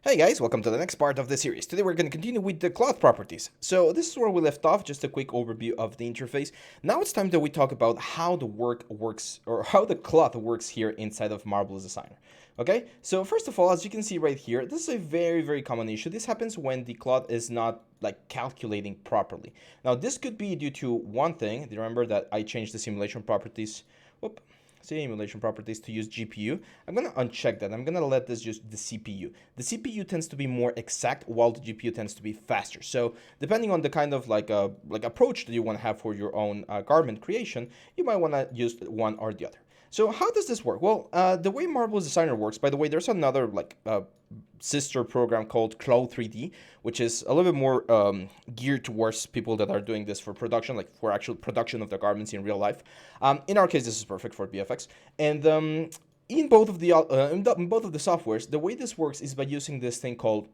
Hey guys, welcome to the next part of the series. Today we're going to continue with the cloth properties. So this is where we left off, just a quick overview of the interface. Now it's time that we talk about how the work works, or how the cloth works here inside of Marvelous Designer. Okay, so first of all, as you can see right here, this is a very common issue. This happens when the cloth is not like calculating properly. Now this could be due to one thing. Remember that I changed the simulation properties. Whoop. Simulation properties to use GPU. I'm going to uncheck that. I'm going to let this use the CPU. The CPU tends to be more exact while the GPU tends to be faster. So depending on the kind of like approach that you want to have for your own garment creation, you might want to use one or the other. So how does this work? Well, the way Marvelous Designer works, by the way, there's another sister program called Cloud 3D, which is a little bit more geared towards people that are doing this for production, like for actual production of the garments in real life. In our case, this is perfect for VFX. And in both of in both of the softwares, the way this works is by using this thing called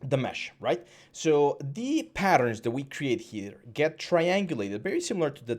the mesh, right? So the patterns that we create here get triangulated, very similar to the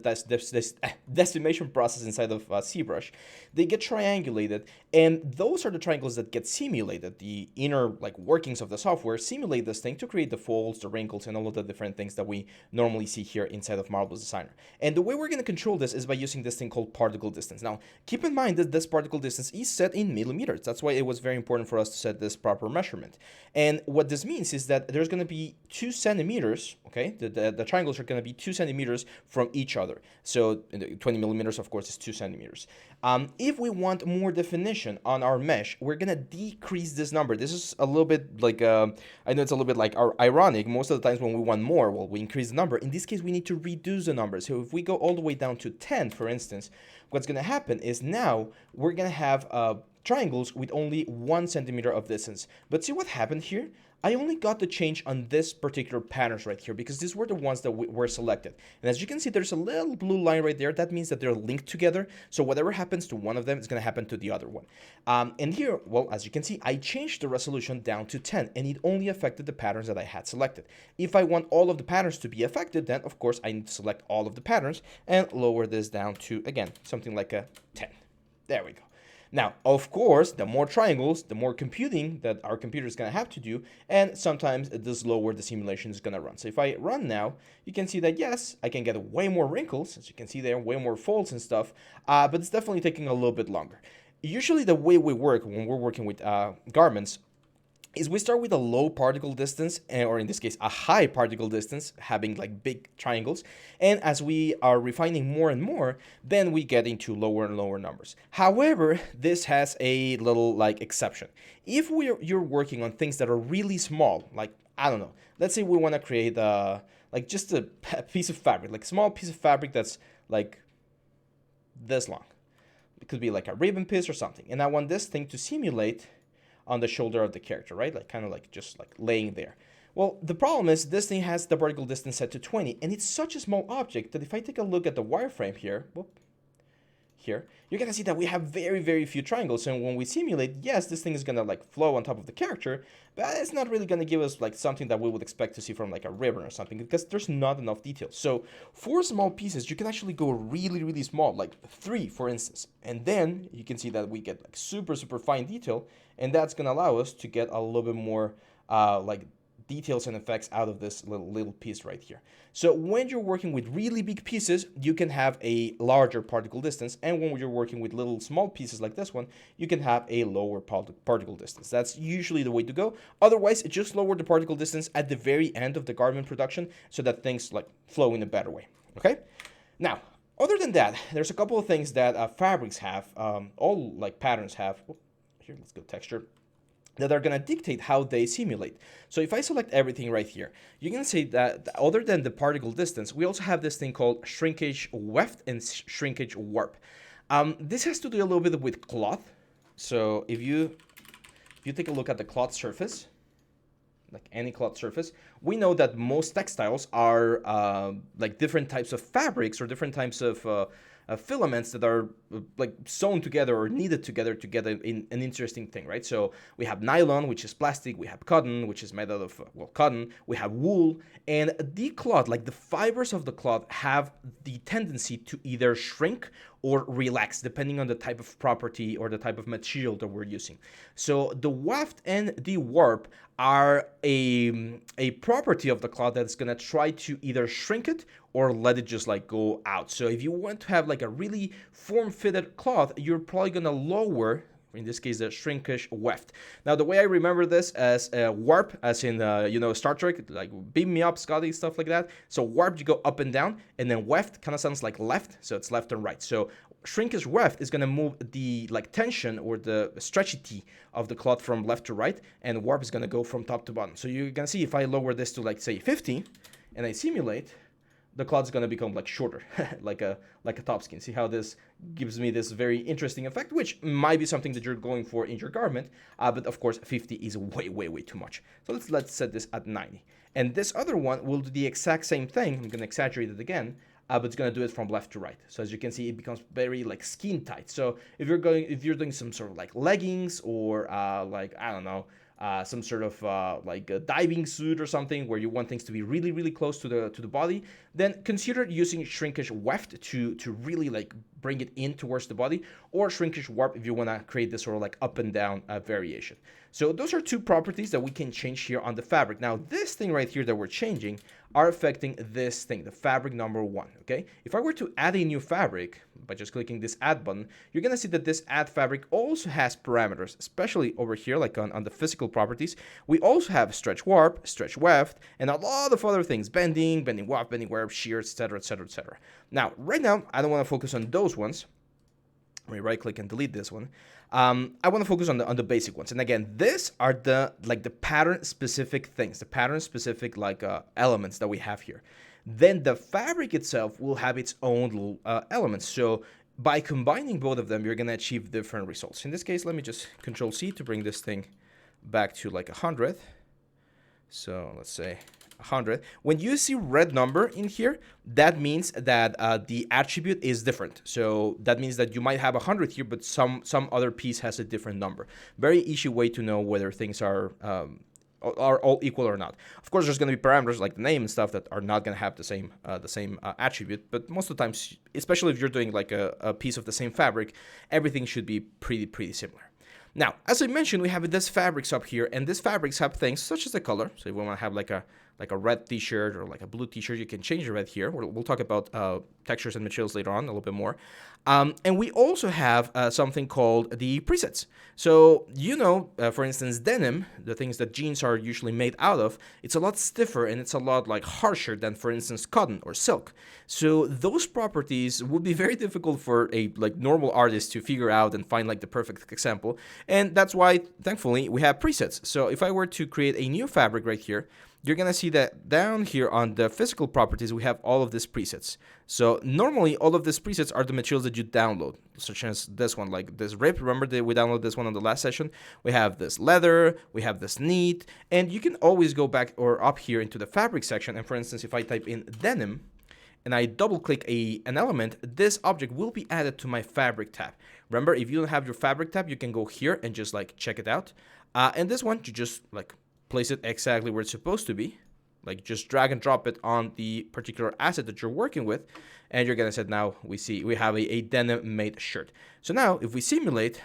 decimation process inside of ZBrush. They get triangulated, and those are the triangles that get simulated. The inner workings of the software simulate this thing to create the folds, the wrinkles, and all of the different things that we normally see here inside of Marvelous Designer. And the way we're going to control this is by using this thing called particle distance. Now, keep in mind that this particle distance is set in millimeters. That's why it was very important for us to set this proper measurement. And what this means is that there's going to be 2 centimeters, okay? The triangles are going to be 2 centimeters from each other. So 20 millimeters, of course, is 2 centimeters. If we want more definition on our mesh, we're going to decrease this number. This is a little bit like, I know it's a little bit like ironic. Most of the times when we want more, well, we increase the number. In this case, we need to reduce the number. So if we go all the way down to 10, for instance, what's going to happen is now we're going to have triangles with only 1 centimeter of distance. But see what happened here? I only got the change on this particular patterns right here because these were the ones that were selected. And as you can see, there's a little blue line right there. That means that they're linked together. So whatever happens to one of them is going to happen to the other one. And here, well, as you can see, I changed the resolution down to 10, and it only affected the patterns that I had selected. If I want all of the patterns to be affected, then of course I need to select all of the patterns and lower this down to, again, something like a 10. There we go. Now, of course, the more triangles, the more computing that our computer is going to have to do, and sometimes the slower the simulation is going to run. So if I run now, you can see that, yes, I can get way more wrinkles. As you can see there, way more folds and stuff, but it's definitely taking a little bit longer. Usually the way we work when we're working with garments is we start with a low particle distance, or in this case, a high particle distance, having like big triangles. And as we are refining more and more, then we get into lower and lower numbers. However, this has a little exception. If you're working on things that are really small, like, I don't know, let's say we want to create just a piece of fabric, like a small piece of fabric that's like this long. It could be like a ribbon piece or something. And I want this thing to simulate on the shoulder of the character, right? Like kind of like just like laying there. Well, the problem is this thing has the particle distance set to 20, and it's such a small object that if I take a look at the wireframe here, here, you're gonna see that we have very few triangles. And when we simulate, yes, this thing is gonna like flow on top of the character, but it's not really gonna give us like something that we would expect to see from like a ribbon or something, because there's not enough detail. So for small pieces, you can actually go really small, like 3, for instance, and then you can see that we get like super fine detail, and that's gonna allow us to get a little bit more details and effects out of this little piece right here. So when you're working with really big pieces, you can have a larger particle distance, and when you're working with little small pieces like this one, you can have a lower particle distance. That's usually the way to go. Otherwise, just lower the particle distance at the very end of the garment production so that things like flow in a better way. Okay? Now, other than that, there's a couple of things that fabrics have, all like patterns have. Here, let's go texture, that are going to dictate how they simulate. So if I select everything right here, you can see that other than the particle distance, we also have this thing called shrinkage weft and shrinkage warp. This has to do a little bit with cloth. So if you take a look at the cloth surface, like any cloth surface, we know that most textiles are like different types of fabrics or different types of filaments that are like sewn together or knitted together to get an interesting thing, right? So we have nylon, which is plastic. We have cotton, which is made out of cotton. We have wool, and the cloth, like the fibers of the cloth, have the tendency to either shrink or relax depending on the type of property or the type of material that we're using. So the waft and the warp are a property of the cloth that's going to try to either shrink it or let it just like go out. So if you want to have like a really form-fitted cloth, you're probably going to lower, in this case, the shrinkage weft. Now, the way I remember this as warp, as in, Star Trek, like beam me up, Scotty, stuff like that. So warp, you go up and down, and then weft kind of sounds like left, so it's left and right. So shrinkage weft is going to move the like tension or the stretchity of the cloth from left to right, and warp is going to go from top to bottom. So you're going to see if I lower this to like, say, 50, and I simulate, the cloth is going to become like shorter, like a top skin. See how this gives me this very interesting effect, which might be something that you're going for in your garment, but of course 50 is way, way, way too much. So let's set this at 90. And this other one will do the exact same thing. I'm going to exaggerate it again, but it's going to do it from left to right. So as you can see, it becomes very like skin tight. So if you're doing some sort of like leggings or like, I don't know, some sort of like a diving suit or something where you want things to be really, really close to the body, then consider using shrinkage weft to really like bring it in towards the body, or shrinkage warp if you want to create this sort of like up and down variation. So those are two properties that we can change here on the fabric. Now this thing right here that we're changing are affecting this thing, the fabric number 1, okay? If I were to add a new fabric by just clicking this add button, you're gonna see that this add fabric also has parameters, especially over here, like on the physical properties. We also have stretch warp, stretch weft, and a lot of other things, bending warp, bending warp, shear, etc., etc., etc. Now, right now, I don't wanna focus on those ones. Let me right click and delete this one. I want to focus on the basic ones. And again, these are the pattern specific things, the pattern specific elements that we have here. Then the fabric itself will have its own little elements. So by combining both of them, you're going to achieve different results. In this case, let me just Control C to bring this thing back to like 100. So let's say 100. When you see red number in here, that means that the attribute is different. So that means that you might have 100 here, but some other piece has a different number. Very easy way to know whether things are all equal or not. Of course, there's going to be parameters like the name and stuff that are not going to have the same attribute, but most of the times, especially if you're doing like a piece of the same fabric, everything should be pretty similar. Now, as I mentioned, we have this fabrics up here, and these fabrics have things such as the color. So if we want to have like a red t-shirt or like a blue t-shirt, you can change the red here. We'll talk about textures and materials later on a little bit more. And we also have something called the presets. So, for instance, denim, the things that jeans are usually made out of, it's a lot stiffer and it's a lot like harsher than, for instance, cotton or silk. So those properties would be very difficult for a like normal artist to figure out and find like the perfect example. And that's why, thankfully, we have presets. So if I were to create a new fabric right here, you're going to see that down here on the physical properties, we have all of these presets. So normally, all of these presets are the materials that you download, such as this one, like this rip. Remember that we downloaded this one on the last session? We have this leather, we have this knit, and you can always go back or up here into the fabric section. And for instance, if I type in denim, and I double click an element, this object will be added to my fabric tab. Remember, if you don't have your fabric tab, you can go here and just like check it out. And this one, you just like place it exactly where it's supposed to be. Like just drag and drop it on the particular asset that you're working with. And you're gonna say now we have a denim made shirt. So now if we simulate,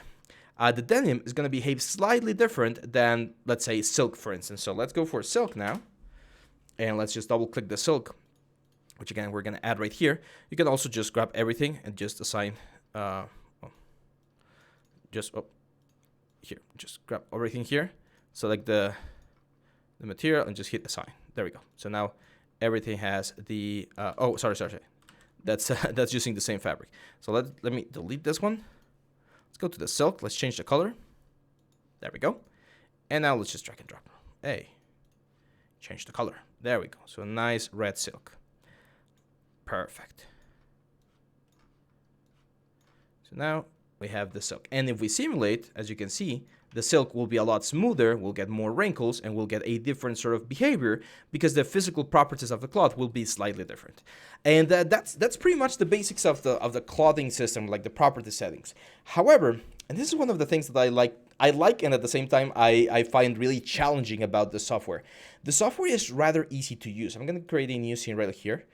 the denim is gonna behave slightly different than, let's say, silk, for instance. So let's go for silk now. And let's just double click the silk, which again, we're going to add right here. You can also just grab everything and just assign, just grab everything here. Select the material and just hit assign. There we go. So now everything has the, sorry. That's using the same fabric. So let me delete this one. Let's go to the silk. Let's change the color. There we go. And now let's just drag and drop. Hey, change the color. There we go. So a nice red silk. Perfect. So now we have the silk. And if we simulate, as you can see, the silk will be a lot smoother, will get more wrinkles, and will get a different sort of behavior because the physical properties of the cloth will be slightly different. And that's pretty much the basics of the clothing system, like the property settings. However, and this is one of the things that I like, and at the same time I find really challenging about the software. The software is rather easy to use. I'm going to create a new scene right here.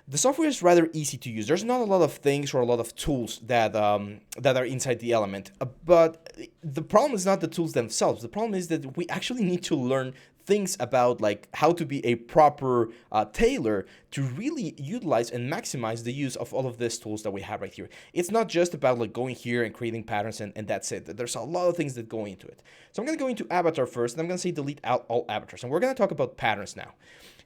The software is rather easy to use. There's not a lot of things or a lot of tools that are inside the element. But the problem is not the tools themselves. The problem is that we actually need to learn things about like how to be a proper tailor to really utilize and maximize the use of all of these tools that we have right here. It's not just about like going here and creating patterns and that's it. There's a lot of things that go into it. So I'm going to go into avatar first, and I'm going to say delete out all avatars, and we're going to talk about patterns now.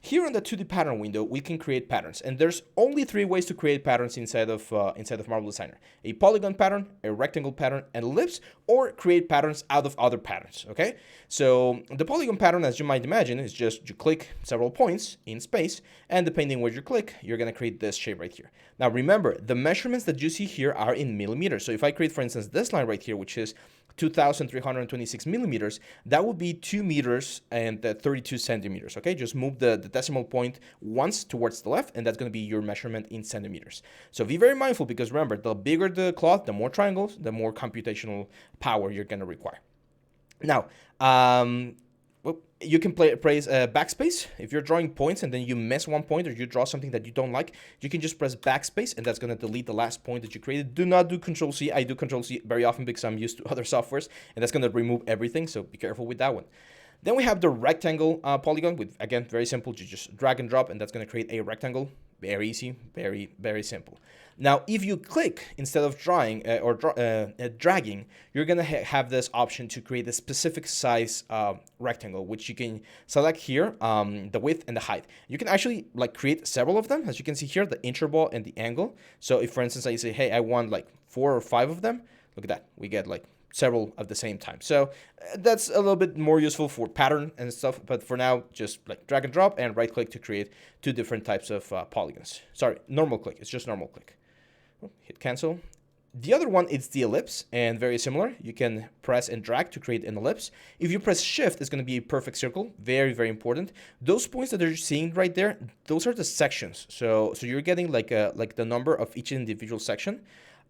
Here on the 2D pattern window, we can create patterns, and there's only 3 ways to create patterns inside of Marble Designer: a polygon pattern, a rectangle pattern, an ellipse, or create patterns out of other patterns. Okay, so the polygon pattern, as you might imagine, is just you click several points in space, and depending where you click, you're gonna create this shape right here. Now remember, the measurements that you see here are in millimeters. So if I create, for instance, this line right here, which is 2,326 millimeters, that would be 2 meters and 32 centimeters. Okay, just move the decimal point once towards the left, and that's going to be your measurement in centimeters. So be very mindful, because remember, the bigger the cloth, the more triangles, the more computational power you're going to require. Now, you can press backspace. If you're drawing points and then you miss one point, or you draw something that you don't like, you can just press backspace, and that's going to delete the last point that you created. Do not do Control-C. I do Control-C very often because I'm used to other softwares, and that's going to remove everything, so be careful with that one. Then we have the rectangle polygon with, again, very simple. You just drag and drop, and that's going to create a rectangle. Very easy, very, very simple. Now, if you click instead of drawing dragging, you're going to have this option to create a specific size rectangle, which you can select here, the width and the height. You can actually like create several of them, as you can see here, the interval and the angle. So if, for instance, I say, hey, I want like 4 or 5 of them, look at that. We get like several at the same time. So that's a little bit more useful for pattern and stuff, but for now, just like drag and drop and right click to create 2 different types of polygons. Sorry, normal click. It's just normal click. Hit cancel. The other one is the ellipse, and very similar. You can press and drag to create an ellipse. If you press shift, it's going to be a perfect circle. Very, very important. Those points that you're seeing right there, those are the sections. So you're getting like the number of each individual section.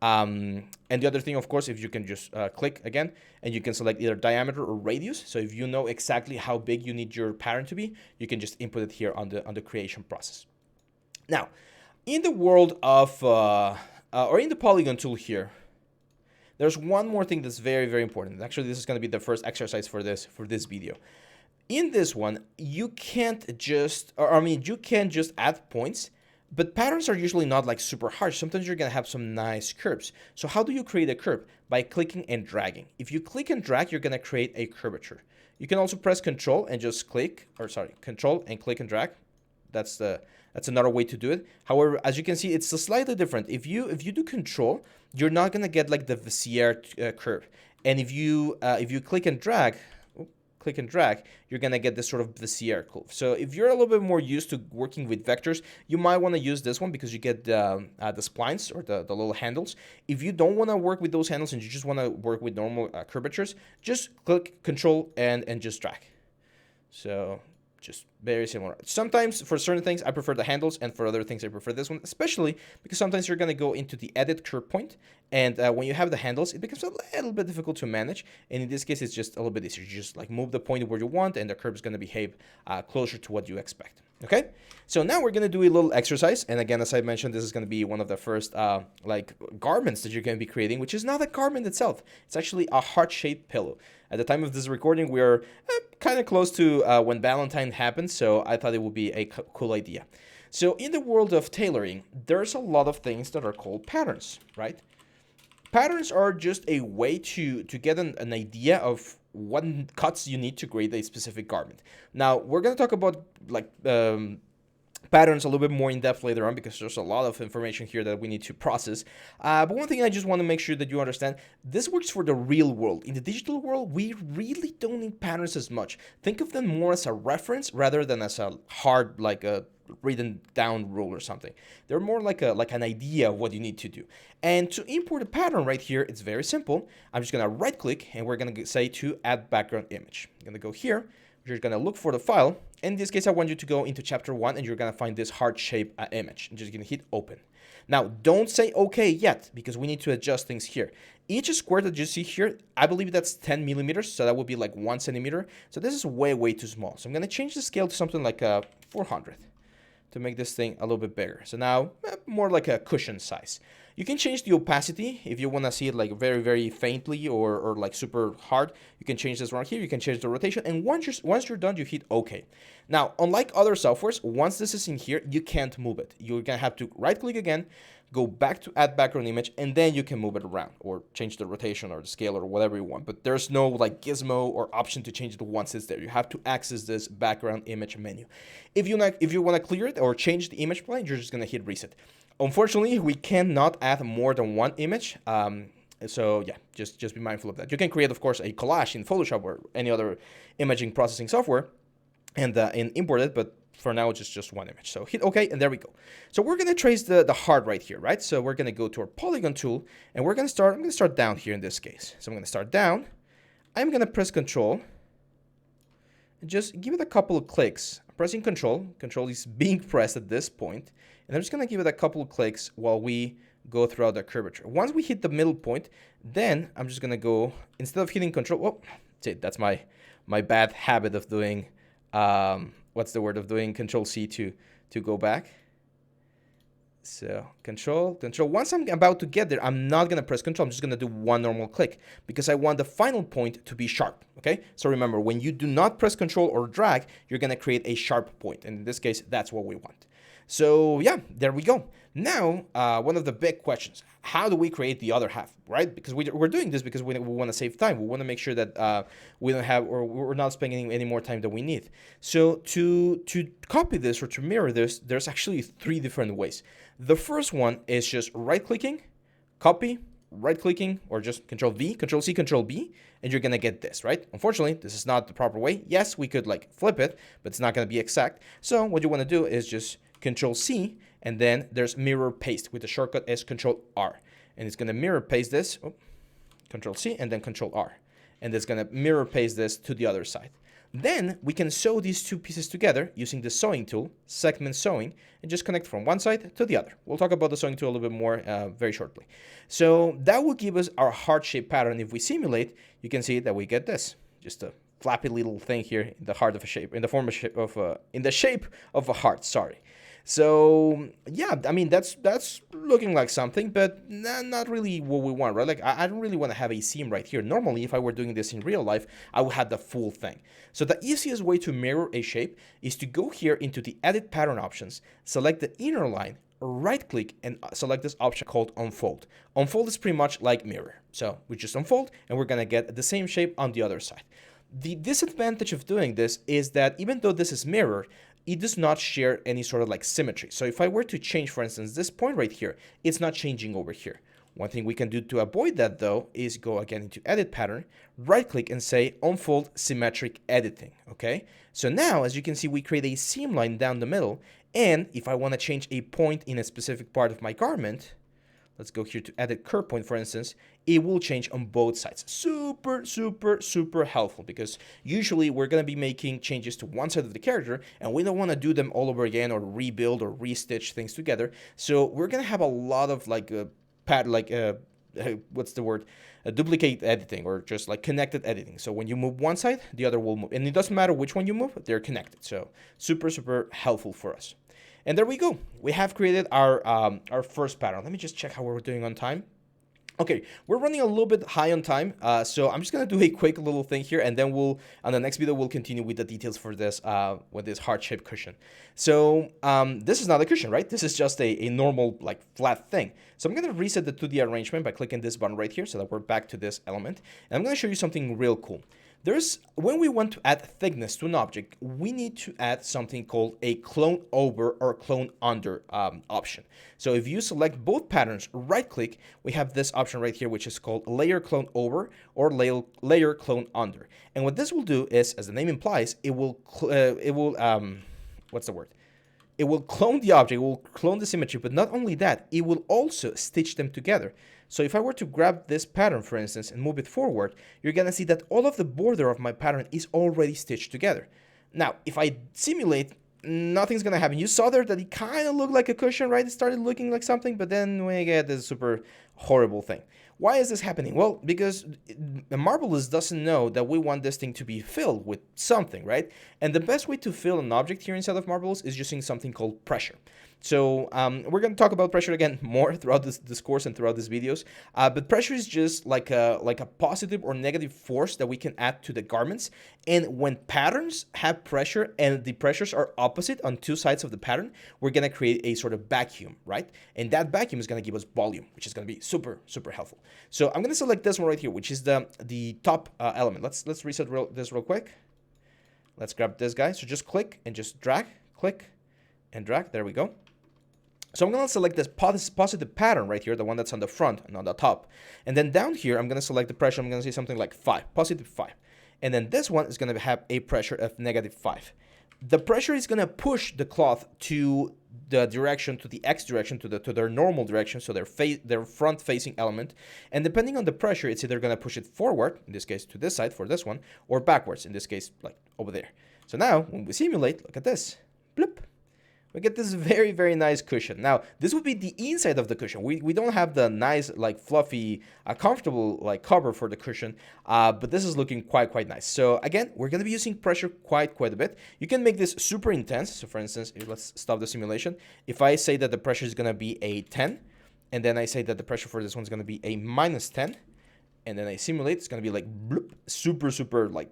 And the other thing, of course, if you can just click again, and you can select either diameter or radius. So if you know exactly how big you need your pattern to be, you can just input it here on the creation process. Now, in the world of or in the polygon tool here, there's one more thing that's very, very important. Actually, this is going to be the first exercise for this video. In this one, you can't just, you can just add points. But patterns are usually not like super harsh. Sometimes you're going to have some nice curves. So how do you create a curve? By clicking and dragging. If you click and drag, you're going to create a curvature. You can also press Control and just Control and click and drag. That's another way to do it. However, as you can see, it's slightly different. If you do Control, you're not going to get like the Bezier curve. And if you click and drag, you're going to get this sort of Bezier curve. So if you're a little bit more used to working with vectors, you might want to use this one because you get the splines or the little handles. If you don't want to work with those handles and you just want to work with normal curvatures, just click Control and just drag. So just very similar. Sometimes for certain things, I prefer the handles, and for other things, I prefer this one, especially because sometimes you're going to go into the edit curve point, and when you have the handles, it becomes a little bit difficult to manage, and in this case, it's just a little bit easier. You just like move the point where you want, and the curve is going to behave closer to what you expect. Okay, so now we're going to do a little exercise, and again, as I mentioned, this is going to be one of the first like garments that you're going to be creating, which is not a garment itself. It's actually a heart-shaped pillow. At the time of this recording, we are kind of close to when Valentine happens, so I thought it would be a cool idea. So in the world of tailoring, there's a lot of things that are called patterns, right? Patterns are just a way to get an idea of what cuts you need to create a specific garment. Now, we're going to talk about like patterns a little bit more in depth later on because there's a lot of information here that we need to process. But one thing I just want to make sure that you understand, this works for the real world. In the digital world, we really don't need patterns as much. Think of them more as a reference rather than as a hard, like written down rule or something. They're more like an idea of what you need to do. And to import a pattern right here, it's very simple. I'm just gonna right click and we're gonna say to add background image. I'm gonna go here. You're gonna look for the file. In this case, I want you to go into chapter 1 and you're gonna find this heart shape image. I'm just gonna hit open. Now, don't say okay yet because we need to adjust things here. Each square that you see here, I believe that's 10 millimeters, so that would be like 1 centimeter. So this is way, way too small. So I'm gonna change the scale to something like 400 to make this thing a little bit bigger. So now, more like a cushion size. You can change the opacity if you want to see it like very, very faintly or like super hard. You can change this right here. You can change the rotation. And once you're done, you hit OK. Now, unlike other softwares, once this is in here, you can't move it. You're going to have to right click again, go back to add background image, and then you can move it around or change the rotation or the scale or whatever you want. But there's no like gizmo or option to change it once it's there. You have to access this background image menu. If you want to clear it or change the image plane, you're just going to hit reset. Unfortunately, we cannot add more than one image. So yeah, just be mindful of that. You can create, of course, a collage in Photoshop or any other imaging processing software and import it, but for now, it's just one image. So hit OK, and there we go. So we're going to trace the heart right here, right? So we're going to go to our polygon tool, and I'm going to start down here in this case. So I'm going to start down. I'm going to press Control, and just give it a couple of clicks. I'm pressing Control. Control is being pressed at this point, and I'm just going to give it a couple of clicks while we go throughout the curvature. Once we hit the middle point, then I'm just going to go, instead of hitting Control, oh, that's my bad habit of doing, what's the word, of doing Control-C to go back. So Control. Once I'm about to get there, I'm not going to press Control. I'm just going to do one normal click because I want the final point to be sharp. Okay. So remember, when you do not press Control or drag, you're going to create a sharp point. And in this case, that's what we want. So yeah, there we go. Now, one of the big questions, how do we create the other half, right? Because we're doing this because we want to save time. We want to make sure that we don't have, or we're not spending any more time than we need. So to copy this or to mirror this, there's actually 3 different ways. The first one is just right-clicking, copy, right-clicking, or just Control-V, Control-C, Control-B, and you're going to get this, right? Unfortunately, this is not the proper way. Yes, we could like flip it, but it's not going to be exact. So what you want to do is just Control-C, and then there's mirror paste with the shortcut is Control-R. And it's going to mirror paste this, Control-C, and then Control-R. And it's going to mirror paste this to the other side. Then we can sew these 2 pieces together using the sewing tool, segment sewing, and just connect from one side to the other. We'll talk about the sewing tool a little bit more very shortly. So that will give us our heart-shaped pattern. If we simulate, you can see that we get this, just a flappy little thing here in the heart of a shape, in the form of shape of in the shape of a heart. Sorry. So yeah, I mean that's looking like something, but not really what we want, right? Like I don't really want to have a seam right here. Normally, if I were doing this in real life, I would have the full thing. So the easiest way to mirror a shape is to go here into the Edit Pattern options, select the inner line, right-click, and select this option called Unfold. Unfold is pretty much like mirror. So we just unfold, and we're gonna get the same shape on the other side. The disadvantage of doing this is that even though this is mirrored, it does not share any sort of like symmetry. So if I were to change, for instance, this point right here, it's not changing over here. One thing we can do to avoid that though is go again into Edit Pattern, right click and say Unfold Symmetric Editing, okay? So now, as you can see, we create a seam line down the middle, and if I want to change a point in a specific part of my garment, let's go here to Edit Curve Point, for instance, it will change on both sides. Super, super, super helpful because usually we're going to be making changes to one side of the character and we don't want to do them all over again or rebuild or restitch things together. So we're going to have a lot of like what's the word? Duplicate editing or just like connected editing. So when you move one side, the other will move. And it doesn't matter which one you move, they're connected. So super, super helpful for us. And there we go. We have created our first pattern. Let me just check how we're doing on time. Okay, we're running a little bit high on time, so I'm just gonna do a quick little thing here, and then on the next video, we'll continue with the details for this, with this heart-shaped cushion. So this is not a cushion, right? This is just a normal, like, flat thing. So I'm gonna reset the 2D arrangement by clicking this button right here so that we're back to this element. And I'm gonna show you something real cool. When we want to add thickness to an object, we need to add something called a clone over or clone under option. So if you select both patterns, right click, we have this option right here, which is called layer clone over or layer clone under. And what this will do is, as the name implies, it will it will clone the object, it will clone the symmetry, but not only that, it will also stitch them together. So if I were to grab this pattern, for instance, and move it forward, you're gonna see that all of the border of my pattern is already stitched together. Now, if I simulate, nothing's gonna happen. You saw there that it kind of looked like a cushion, right? It started looking like something, but then we get this super horrible thing. Why is this happening? Well, because Marvelous doesn't know that we want this thing to be filled with something, right? And the best way to fill an object here inside of Marvelous is using something called pressure. So we're going to talk about pressure again more throughout this course and throughout these videos. But pressure is just like a positive or negative force that we can add to the garments. And when patterns have pressure and the pressures are opposite on two sides of the pattern, we're going to create a sort of vacuum, right? And that vacuum is going to give us volume, which is going to be super, super helpful. So I'm going to select this one right here, which is the top element. Let's reset this real quick. Let's grab this guy. So just click and just drag, click and drag. There we go. So I'm going to select this positive pattern right here, the one that's on the front and on the top. And then down here, I'm going to select the pressure. I'm going to say something like 5, positive 5. And then this one is going to have a pressure of negative 5. The pressure is going to push the cloth to the direction, to the X direction, to their normal direction, so their front-facing element. And depending on the pressure, it's either going to push it forward, in this case to this side for this one, or backwards, in this case, like over there. So now, when we simulate, look at this. Bloop. We get this very, very nice cushion. Now, this would be the inside of the cushion. We don't have the nice, like, fluffy, comfortable, like, cover for the cushion, but this is looking quite nice. So, again, we're going to be using pressure quite a bit. You can make this super intense. So, for instance, let's stop the simulation. If I say that the pressure is going to be a 10, and then I say that the pressure for this one is going to be a minus 10, and then I simulate, it's going to be, like, bloop, super, like,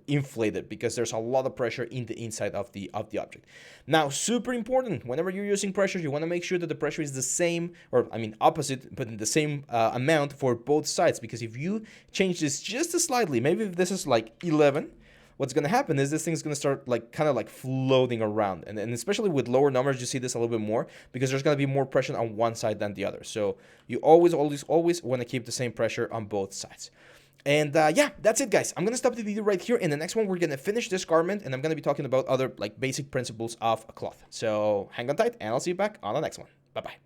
inflated because there's a lot of pressure in the inside of the object. Now, super important, whenever you're using pressure, you want to make sure that the pressure is the same, or I mean opposite, but in the same amount for both sides, because if you change this just slightly, maybe if this is like 11, what's going to happen is this thing's going to start like kind of like floating around, and especially with lower numbers you see this a little bit more because there's going to be more pressure on one side than the other. So you always want to keep the same pressure on both sides. And yeah, that's it, guys. I'm going to stop the video right here. In the next one, we're going to finish this garment, and I'm going to be talking about other like basic principles of a cloth. So hang on tight, and I'll see you back on the next one. Bye-bye.